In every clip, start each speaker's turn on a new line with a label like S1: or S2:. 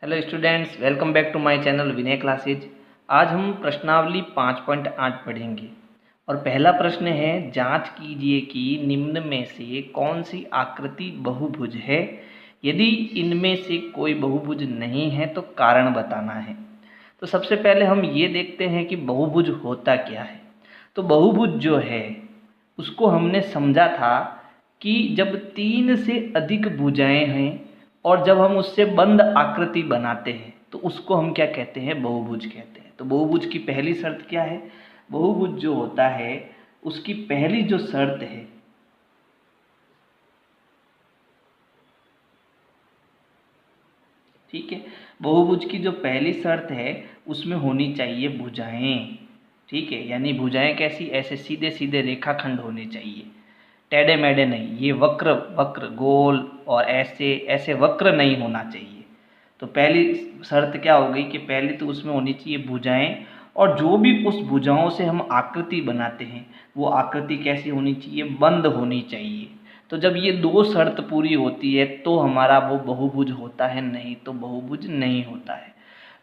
S1: Hello students, welcome back to my channel Vinay classes. आज हम प्रश्नावली 5.8 पढ़ेंगे और पहला प्रश्न है, जांच कीजिए कि निम्न में से कौन सी आकृति बहुभुज है। यदि इनमें से कोई बहुभुज नहीं है तो कारण बताना है। तो सबसे पहले हम ये देखते हैं कि बहुभुज होता क्या है। तो बहुभुज जो है उसको हमने समझा था कि जब 3 से अधिक भुजाएं हैं और जब हम उससे बंद आकृति बनाते हैं तो उसको हम क्या कहते हैं, बहुभुज कहते हैं। तो बहुभुज की पहली शर्त क्या है? बहुभुज जो होता है उसकी पहली जो शर्त है, ठीक है, बहुभुज की जो पहली शर्त है उसमें होनी चाहिए भुजाएं। ठीक है, यानी भुजाएं कैसी? ऐसे सीधे सीधे रेखाखंड होने चाहिए, टेढ़े मेढ़े नहीं। ये वक्र वक्र गोल और ऐसे ऐसे वक्र नहीं होना चाहिए। तो पहली शर्त क्या हो गई कि पहले तो उसमें होनी चाहिए भुजाएं, और जो भी उस भुजाओं से हम आकृति बनाते हैं वो आकृति कैसी होनी चाहिए? बंद होनी चाहिए। तो जब ये दो शर्त पूरी होती है तो हमारा वो बहुभुज होता है, नहीं तो बहुभुज नहीं होता है।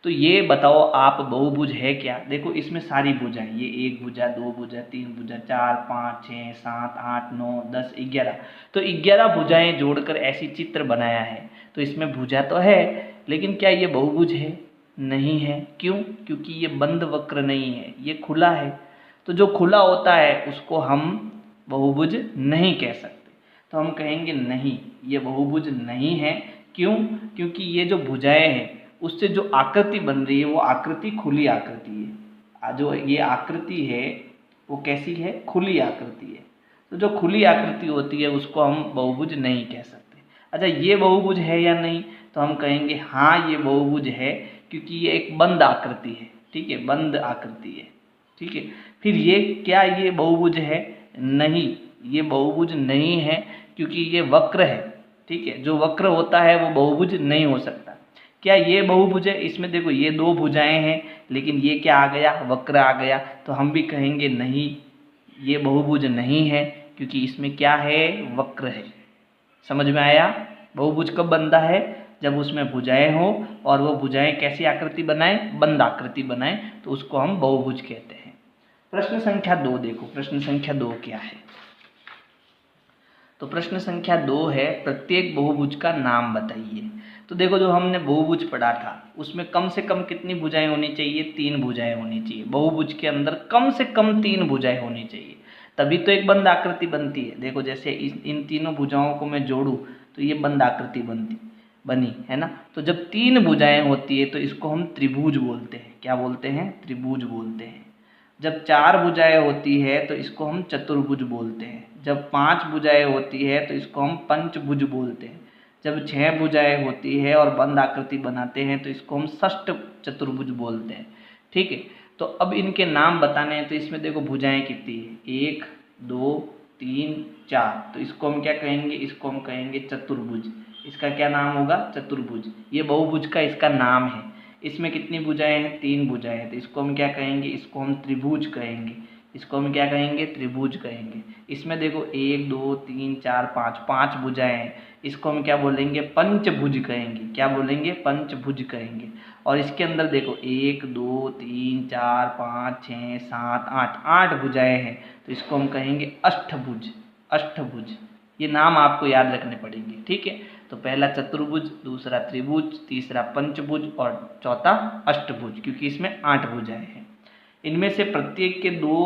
S1: तो ये बताओ आप, बहुभुज है क्या? देखो इसमें सारी भुजाएं, ये एक भुजा, दो भुजा, तीन भुजा, 4 5 6 7 8 9 10 11, तो 11 भुजाएं जोड़कर ऐसी चित्र बनाया है। तो इसमें भुजा तो है, लेकिन क्या ये बहुभुज है? नहीं है। क्यों? क्योंकि ये बंद वक्र नहीं है, ये खुला है। तो जो खुला होता है उसको हम बहुभुज नहीं कह सकते। तो हम कहेंगे नहीं, ये बहुभुज नहीं है। क्यों? क्योंकि ये जो भुजाएं हैं उससे जो आकृति बन रही है वो आकृति खुली आकृति है। जो ये आकृति है वो कैसी है? खुली आकृति है। तो जो खुली आकृति होती है उसको हम बहुभुज नहीं कह सकते। अच्छा, ये बहुभुज है या नहीं? तो हम कहेंगे हाँ ये बहुभुज है, क्योंकि ये एक बंद आकृति है। ठीक है, बंद आकृति है। ठीक है, फिर ये क्या ये बहुभुज है? नहीं, ये बहुभुज नहीं है, क्योंकि ये वक्र है। ठीक है, जो वक्र होता है वो बहुभुज नहीं हो सकता। क्या ये बहुभुज है? इसमें देखो ये दो भुजाएं हैं, लेकिन ये क्या आ गया? वक्र आ गया। तो हम भी कहेंगे नहीं, ये बहुभुज नहीं है, क्योंकि इसमें क्या है? वक्र है। समझ में आया? बहुभुज कब बनता है? जब उसमें भुजाएं हो और वो भुजाएं कैसी आकृति बनाए? बंद आकृति बनाए, तो उसको हम बहुभुज कहते हैं। प्रश्न संख्या 2 देखो, प्रश्न संख्या 2 क्या है? तो प्रश्न संख्या 2 है, प्रत्येक बहुभुज का नाम बताइए। तो देखो जो हमने बहुभुज पढ़ा था उसमें कम से कम कितनी भुजाएं होनी चाहिए? 3 भुजाएं होनी चाहिए। बहुभुज के अंदर कम से कम 3 भुजाएं होनी चाहिए, तभी तो एक बंद आकृति बनती है। देखो जैसे इन तीनों भुजाओं को मैं जोड़ूं तो ये बंद आकृति बनी है ना। तो जब 3 भुजाएं होती है तो इसको हम त्रिभुज बोलते हैं। क्या बोलते हैं? त्रिभुज बोलते हैं। जब 4 भुजाएं होती है तो इसको हम चतुर्भुज बोलते हैं। जब 5 भुजाएं होती है तो इसको हम पंचभुज बोलते हैं। जब 6 भुजाएं होती है और बंद आकृति बनाते हैं तो इसको हम षष्ठ चतुर्भुज बोलते हैं। ठीक है, तो अब इनके नाम बताने हैं। तो इसमें देखो भुजाएं कितनी है? 1 2 3 4, तो इसको हम क्या कहेंगे? इसको हम कहेंगे चतुर्भुज। इसका क्या नाम होगा? चतुर्भुज। ये बहुभुज का इसका नाम है। इसमें कितनी भुजाएं हैं? 3 भुजाएं हैं, तो इसको हम क्या कहेंगे? इसको हम त्रिभुज कहेंगे। इसको हम क्या कहेंगे? त्रिभुज कहेंगे। इसमें देखो 1 2 3 4 5, 5 भुजाएं हैं, इसको हम क्या बोलेंगे? पंचभुज कहेंगे। क्या बोलेंगे? पंचभुज कहेंगे। और इसके अंदर देखो 1 2 3 4 5 6 7 8, 8 भुजाएं हैं, तो इसको हम कहेंगे अष्टभुज। अष्टभुज, ये नाम आपको याद रखने पड़ेंगे। ठीक है, तो पहला चतुर्भुज, दूसरा त्रिभुज, तीसरा पंचभुज और चौथा अष्टभुज, क्योंकि इसमें 8 भुजाएं हैं। इनमें से प्रत्येक के 2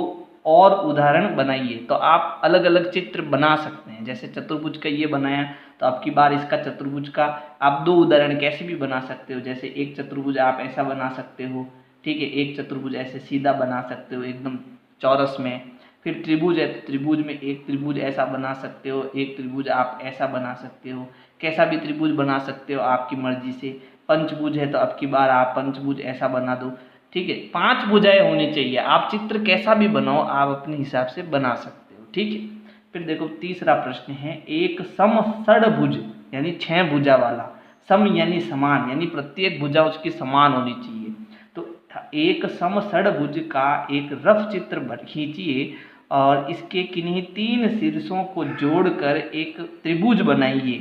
S1: और उदाहरण बनाइए। तो आप अलग अलग चित्र बना सकते हैं। जैसे चतुर्भुज का ये बनाया तो आपकी बार इसका चतुर्भुज का आप 2 उदाहरण कैसे भी बना सकते हो। जैसे एक चतुर्भुज आप ऐसा बना सकते हो, ठीक है, एक चतुर्भुज ऐसे सीधा बना सकते हो एकदम चौरस में। फिर त्रिभुज है तो त्रिभुज में एक त्रिभुज ऐसा बना सकते हो, एक त्रिभुज आप ऐसा बना सकते हो। कैसा भी त्रिभुज बना सकते हो आपकी मर्जी से। पंचभुज है तो अब की बार आप पंचभुज ऐसा बना दो। ठीक है, 5 भुजाएं होनी चाहिए। आप चित्र कैसा भी बनाओ, आप अपने हिसाब से बना सकते हो। ठीक है, फिर देखो तीसरा प्रश्न है, एक सम षडभुज यानी 6 भुजा वाला। सम यानी समान, यानी प्रत्येक भुजा उसकी समान होनी चाहिए। तो एक सम षडभुज का एक रफ चित्र खींचिए और इसके किन्हीं 3 शीर्षों को जोड़कर एक त्रिभुज बनाइए।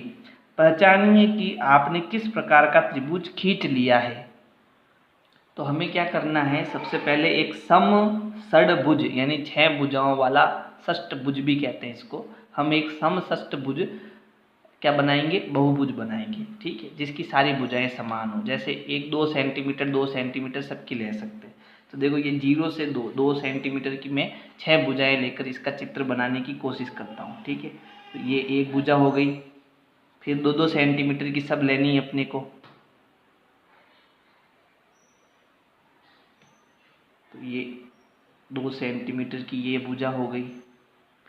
S1: पहचानिए कि आपने किस प्रकार का त्रिभुज खींच लिया है। तो हमें क्या करना है, सबसे पहले एक सम षडभुज यानी 6 भुजाओं वाला, षष्टभुज भी कहते हैं इसको, हम एक सम षष्टभुज क्या बनाएंगे, बहुभुज बनाएंगे, ठीक है, जिसकी सारी भुजाएं समान हो। जैसे 1-2 सेंटीमीटर 2 सेंटीमीटर सबकी ले सकते हैं। तो देखो ये 0 से 2 सेंटीमीटर की मैं 6 भुजाएं लेकर इसका चित्र बनाने की कोशिश करता हूँ, ठीक है। तो ये एक भुजा हो गई, फिर 2-2 सेंटीमीटर की सब लेनी है अपने को। तो ये 2 सेंटीमीटर की ये भुजा हो गई,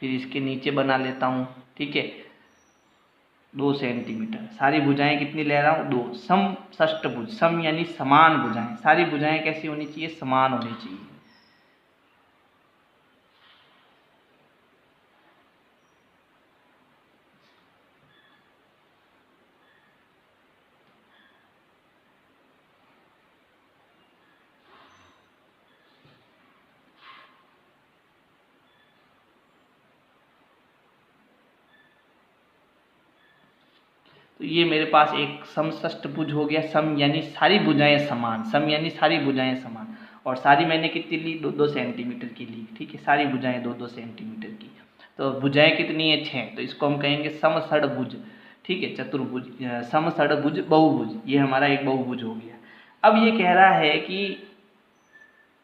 S1: फिर इसके नीचे बना लेता हूँ, ठीक है, 2 सेंटीमीटर। सारी भुजाएं कितनी ले रहा हूँ, 2। सम षष्टभुज, सम यानी समान भुजाएं, सारी भुजाएं कैसी होनी चाहिए, समान होनी चाहिए। तो ये मेरे पास एक समषष्टभुज हो गया। सम यानी सारी भुजाएं समान, सम यानी सारी भुजाएं समान, और सारी मैंने कितनी ली, 2-2 सेंटीमीटर की ली, ठीक है, सारी भुजाएं 2-2 सेंटीमीटर की। तो भुजाएं कितनी है, 6, तो इसको हम कहेंगे समषडभुज, ठीक है, चतुर्भुज, समषडभुज बहुभुज, ये हमारा एक बहुभुज हो गया। अब ये कह रहा है कि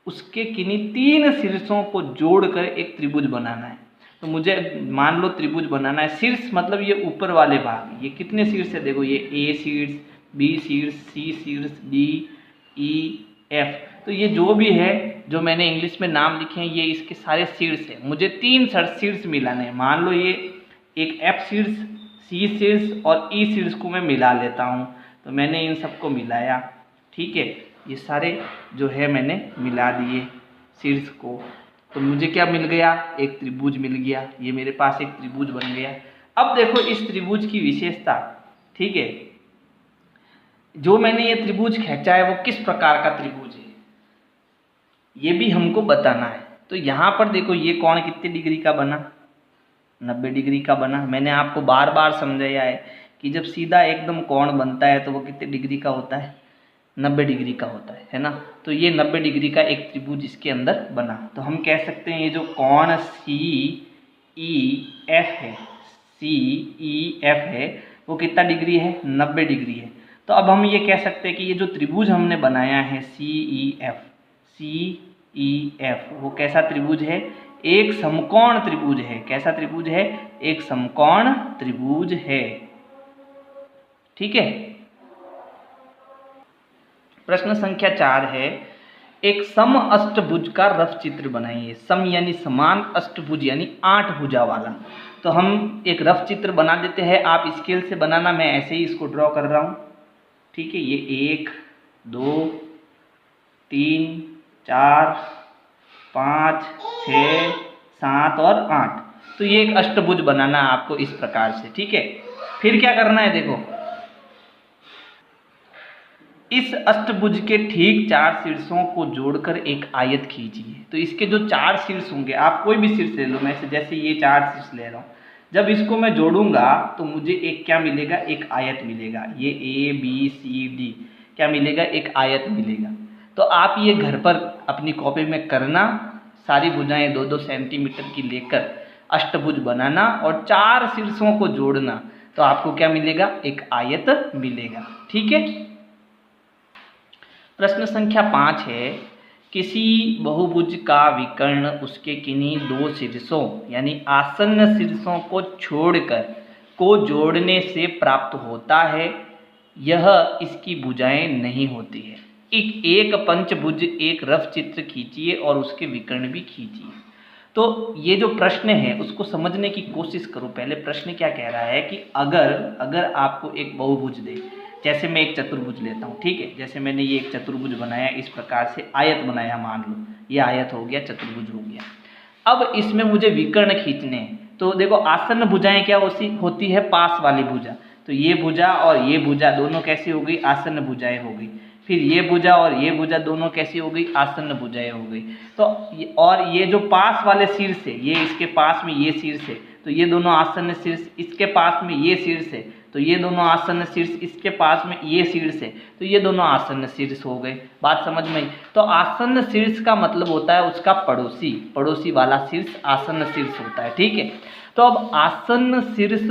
S1: उसके किन्हीं 3 शीर्षों को जोड़कर एक त्रिभुज बनाना है। तो मुझे मान लो त्रिभुज बनाना है, शीर्ष मतलब ये ऊपर वाले भाग, ये कितने शीर्ष है, देखो ये ए शीर्ष, बी शीर्ष, सी शीर्ष, डी, ई, एफ। तो ये जो भी है, जो मैंने इंग्लिश में नाम लिखे हैं, ये इसके सारे शीर्ष है। मुझे 3 शीर्ष मिलाने हैं। मान लो ये एक एफ शीर्ष, सी शीर्ष और ई शीर्ष को मैं मिला लेता हूँ। तो मैंने इन सबको मिलाया, ठीक है, ये सारे जो है मैंने मिला दिए शीर्ष को। तो मुझे क्या मिल गया, एक त्रिभुज मिल गया। ये मेरे पास एक त्रिभुज बन गया। अब देखो इस त्रिभुज की विशेषता, ठीक है, जो मैंने ये त्रिभुज खींचा है वो किस प्रकार का त्रिभुज है, ये भी हमको बताना है। तो यहाँ पर देखो ये कोण कितने डिग्री का बना, 90 डिग्री का बना। मैंने आपको बार बार समझाया है कि जब सीधा एकदम कोण बनता है तो वो कितने डिग्री का होता है, 90 डिग्री का होता है ना। तो ये 90 डिग्री का एक त्रिभुज इसके अंदर बना। तो हम कह सकते हैं ये जो कोण सी ई एफ है, सी ई एफ है, वो कितना डिग्री है, 90 डिग्री है। तो अब हम ये कह सकते हैं कि ये जो त्रिभुज हमने बनाया है सी ई एफ, वो कैसा त्रिभुज है, एक समकोण त्रिभुज है। कैसा त्रिभुज है, एक समकोण त्रिभुज है, ठीक है। प्रश्न संख्या 4 है, एक सम अष्टभुज का रफ चित्र बनाइए। सम यानी समान, अष्टभुज यानी 8 भुजा वाला। तो हम एक रफ चित्र बना देते हैं। आप स्केल से बनाना, मैं ऐसे ही इसको ड्रॉ कर रहा हूँ, ठीक है। ये 1 2 3 4 5 6 7 और 8। तो ये एक अष्टभुज बनाना है आपको इस प्रकार से, ठीक है। फिर क्या करना है, देखो इस अष्टभुज के ठीक 4 शीर्षों को जोड़कर एक आयत खींचिए। तो इसके जो 4 शीर्ष होंगे, आप कोई भी शीर्ष ले लो, मैं जैसे ये 4 शीर्ष ले रहा हूँ, जब इसको मैं जोड़ूंगा तो मुझे एक क्या मिलेगा, एक आयत मिलेगा। ये ए बी सी डी क्या मिलेगा, एक आयत मिलेगा। तो आप ये घर पर अपनी कॉपी में करना, सारी भुजाएं 2-2 सेंटीमीटर की लेकर अष्टभुज बनाना और 4 शीर्षों को जोड़ना, तो आपको क्या मिलेगा, एक आयत मिलेगा, ठीक है। प्रश्न संख्या 5 है, किसी बहुभुज का विकर्ण उसके किन्हीं 2 शीर्षों यानी आसन्न शीर्षों को छोड़कर को जोड़ने से प्राप्त होता है, यह इसकी भुजाएं नहीं होती है। एक पंचभुज एक रफ चित्र खींचिए और उसके विकर्ण भी खींचिए। तो ये जो प्रश्न है उसको समझने की कोशिश करो। पहले प्रश्न क्या कह रहा है कि अगर आपको एक बहुभुज दे, जैसे मैं एक चतुर्भुज लेता हूँ, ठीक है, जैसे मैंने ये एक चतुर्भुज बनाया, इस प्रकार से आयत बनाया, मान लो ये आयत हो गया, चतुर्भुज हो गया। अब इसमें मुझे विकर्ण खींचने हैं। तो देखो आसन्न भुजाएं क्या होती है, पास वाली भुजा। तो ये भुजा और ये भुजा दोनों कैसी हो गई, आसन्न भुजाएं हो गई। फिर ये भुजा और ये भुजा दोनों कैसी हो गई, आसन्न भुजाएं हो गई। तो और ये जो पास वाले शीर्ष है, ये इसके पास में ये शीर्ष है, तो ये दोनों आसन्न शीर्ष, इसके पास में ये शीर्ष है, तो ये दोनों आसन्न शीर्ष, इसके पास में ये शीर्ष है, तो ये दोनों आसन्न शीर्ष हो गए। बात समझ में आई। तो आसन्न शीर्ष का मतलब होता है उसका पड़ोसी, पड़ोसी वाला शीर्ष आसन्न शीर्ष होता है। ठीक है। तो अब आसन्न शीर्ष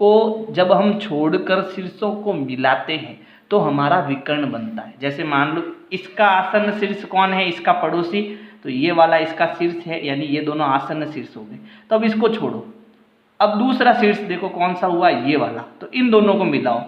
S1: को जब हम छोड़कर शीर्षों को मिलाते हैं तो हमारा विकर्ण बनता है। जैसे मान लो इसका आसन्न शीर्ष कौन है, इसका पड़ोसी, तो ये वाला इसका शीर्ष है, यानी ये दोनों आसन्न शीर्ष हो गए। तो अब इसको छोड़ो, अब दूसरा शीर्ष देखो कौन सा हुआ, ये वाला, तो इन दोनों को मिलाओ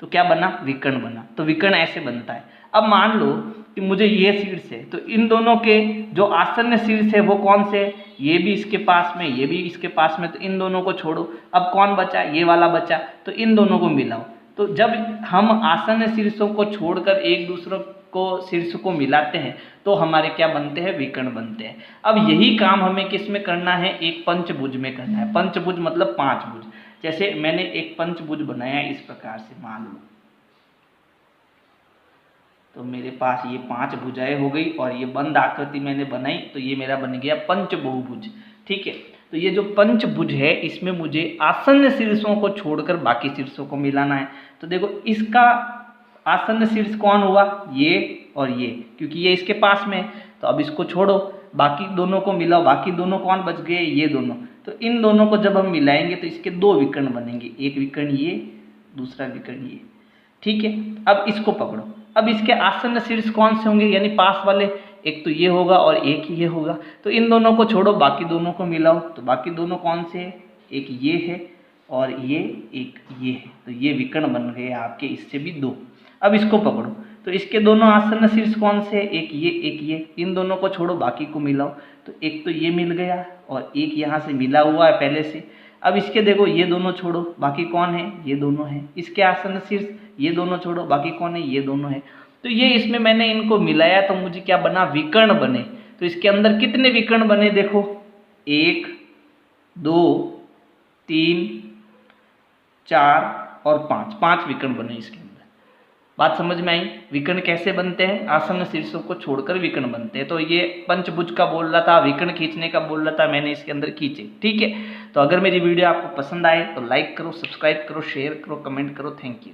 S1: तो क्या बना, विकर्ण बना। तो विकर्ण ऐसे बनता है। अब मान लो कि मुझे ये शीर्ष है, तो इन दोनों के जो आसन्न शीर्ष है वो कौन से, ये भी इसके पास में, ये भी इसके पास में, तो इन दोनों को छोड़ो। अब कौन बचा, ये वाला बचा, तो इन दोनों को मिलाओ। तो जब हम आसन्न शीर्षों को छोड़कर एक दूसरे को शीर्ष को मिलाते हैं तो हमारे क्या बनते हैं, विकर्ण बनते हैं। अब यही काम हमें किस में करना है, एक पंचभुज में करना है। पंचभुज मतलब 5 भुज। जैसे मैंने एक पंचभुज बनाया इस प्रकार से, मान लो, तो मेरे पास ये 5 भुजाएं हो गई और ये बंद आकृति मैंने बनाई, तो ये मेरा बन गया पंचबहुभुज। ठीक है। तो ये जो पंचभुज है इसमें मुझे आसन्न शीर्षों को छोड़कर बाकी शीर्षों को मिलाना है। तो देखो इसका आसन्न शीर्ष कौन हुआ, ये और ये, क्योंकि ये इसके पास में है। तो अब इसको छोड़ो, बाकी दोनों को मिलाओ। बाकी दोनों कौन बच गए, ये दोनों। तो इन दोनों को जब हम मिलाएंगे तो इसके 2 विकर्ण बनेंगे, एक विकर्ण ये, दूसरा विकर्ण ये। ठीक है। अब इसको पकड़ो, अब इसके आसन्न शीर्ष कौन से होंगे, यानी पास वाले, एक तो ये होगा और एक ये होगा। तो इन दोनों को छोड़ो, बाकी दोनों को मिलाओ। तो बाकी दोनों कौन से हैं, एक ये है और ये एक ये है। तो ये विकर्ण बन गए आपके, इससे भी 2। अब इसको पकड़ो, तो इसके दोनों आसन्न शीर्ष कौन से, एक ये एक ये। इन दोनों को छोड़ो, बाकी को मिलाओ। तो एक तो ये मिल गया और एक यहाँ से मिला हुआ है पहले से। अब इसके देखो ये दोनों छोड़ो, बाकी कौन है, ये दोनों हैं। इसके आसन्न शीर्ष ये दोनों छोड़ो, बाकी कौन है, ये दोनों है। तो ये इसमें मैंने इनको मिलाया तो मुझे क्या बना, विकर्ण बने। तो इसके अंदर कितने विकर्ण बने, देखो 1 2 3 4 और 5 विकर्ण बने इसके अंदर। बात समझ में आई। विकर्ण कैसे बनते हैं, आसन्न शीर्षों को छोड़कर विकर्ण बनते हैं। तो ये पंचभुज का बोल रहा था, विकर्ण खींचने का बोल रहा था, मैंने इसके अंदर खींचे। ठीक है। तो अगर मेरी वीडियो आपको पसंद आए तो लाइक करो, सब्सक्राइब करो, शेयर करो, कमेंट करो। Thank you.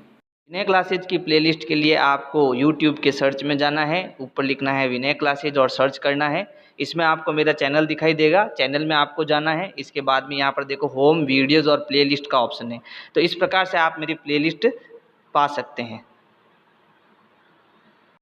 S1: विनय क्लासेज की प्लेलिस्ट के लिए आपको YouTube के सर्च में जाना है, ऊपर लिखना है विनय क्लासेज और सर्च करना है। इसमें आपको मेरा चैनल दिखाई देगा, चैनल में आपको जाना है। इसके बाद में यहाँ पर देखो होम, वीडियोज़ और प्लेलिस्ट का ऑप्शन है। तो इस प्रकार से आप मेरी प्लेलिस्ट पा सकते हैं।